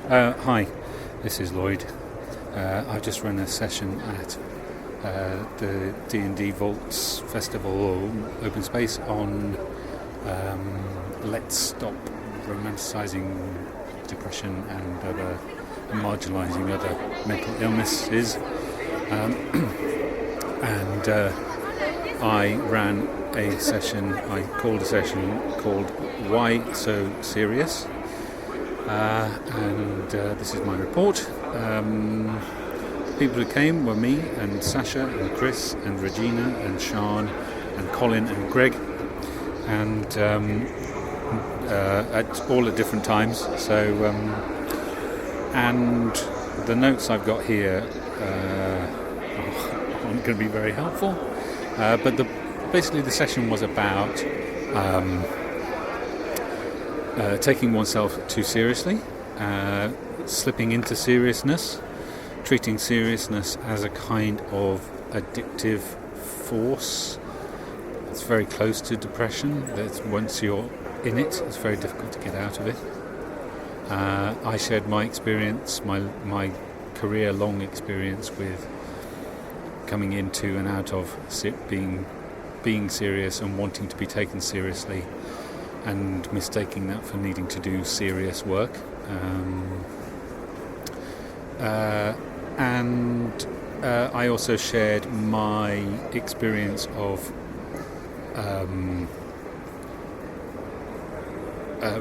Hi, this is Lloyd. I've just run a session at the D&D Vaults Festival or Open Space on let's stop romanticising depression and marginalising other mental illnesses. And I ran a session, I called a session called Why So Serious? And this is my report. People who came were me and Sasha and Chris and Regina and Sean and Colin and Greg, and at different times. So and the notes I've got here aren't going to be very helpful. But basically the session was about taking oneself too seriously, slipping into seriousness, treating seriousness as a kind of addictive force. It's very close to depression. That once you're in it, it's very difficult to get out of it. I shared my experience, my career-long experience with coming into and out of being serious and wanting to be taken seriously, and mistaking that for needing to do serious work. And I also shared my experience of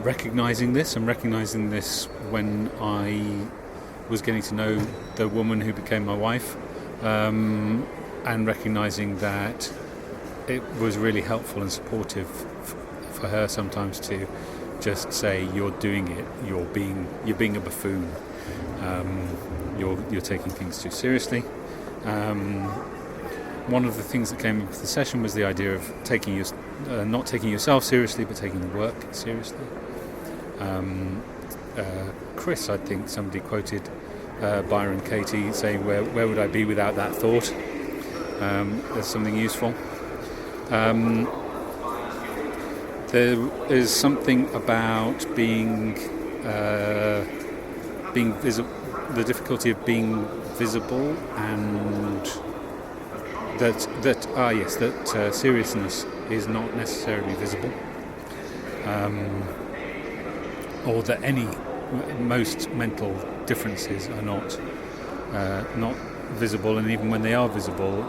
recognizing this when I was getting to know the woman who became my wife, and recognizing that it was really helpful and supportive for her sometimes to just say, "You're doing it. You're being a buffoon. You're taking things too seriously." One of the things that came with the session was the idea of not taking yourself seriously, but taking the work seriously. Chris, I think somebody quoted Byron Katie saying, "Where would I be without that thought?" There's something useful. There is something about being visible, the difficulty of being visible, and that seriousness is not necessarily visible, or that most mental differences are not visible, and even when they are visible,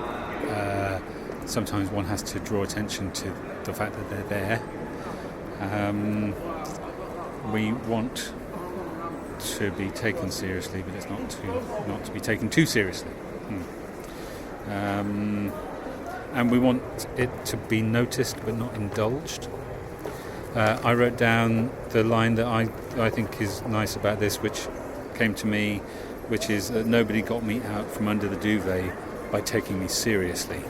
sometimes one has to draw attention to the fact that they're there. We want to be taken seriously, but it's not to be taken too seriously. And we want it to be noticed but not indulged. I wrote down the line that I think is nice about this, which came to me, which is that nobody got me out from under the duvet by taking me seriously.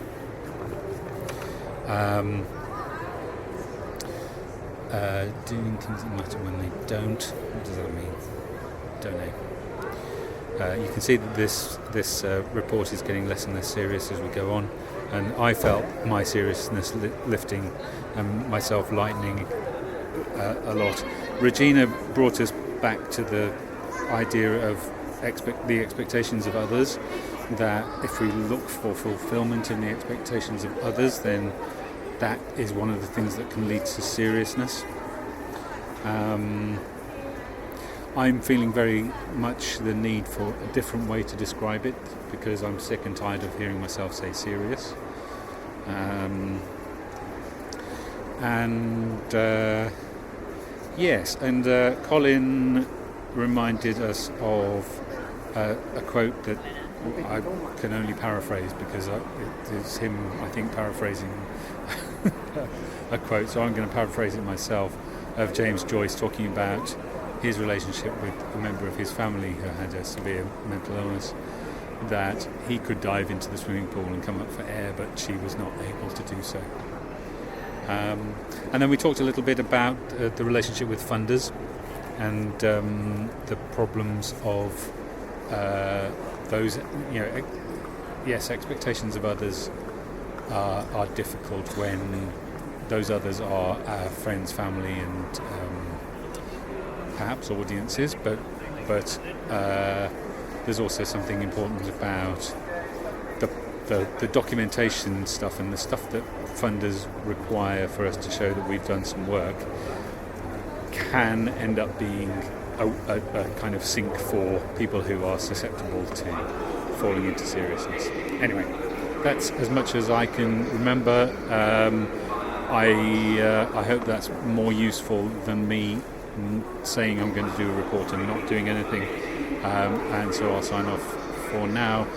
Doing things that matter when they don't. What does that mean? Don't know. You can see that this report is getting less and less serious as we go on, and I felt my seriousness lifting and myself lightening a lot. Regina brought us back to the idea of the expectations of others, that if we look for fulfillment in the expectations of others, then that is one of the things that can lead to seriousness. I'm feeling very much the need for a different way to describe it, because I'm sick and tired of hearing myself say serious. Colin reminded us of a quote that I can only paraphrase, because it is him, I think, paraphrasing a quote, so I'm going to paraphrase it myself, of James Joyce talking about his relationship with a member of his family who had a severe mental illness, that he could dive into the swimming pool and come up for air, but she was not able to do so. And then we talked a little bit about the relationship with funders, and the problems of those, expectations of others are difficult when those others are our friends, family, and perhaps audiences, but but there's also something important about the documentation stuff and the stuff that funders require for us to show that we've done some work can end up being a kind of sink for people who are susceptible to falling into seriousness. Anyway, that's as much as I can remember. I hope that's more useful than me saying I'm going to do a report and not doing anything. And so I'll sign off for now.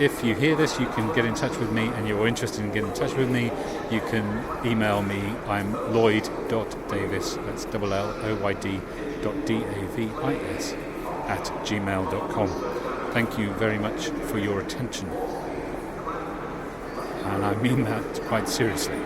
If you hear this, you can get in touch with me, and you're interested in getting in touch with me, you can email me. I'm lloyd.davis, that's LLOYD.DAVIS @gmail.com. Thank you very much for your attention. And I mean that quite seriously.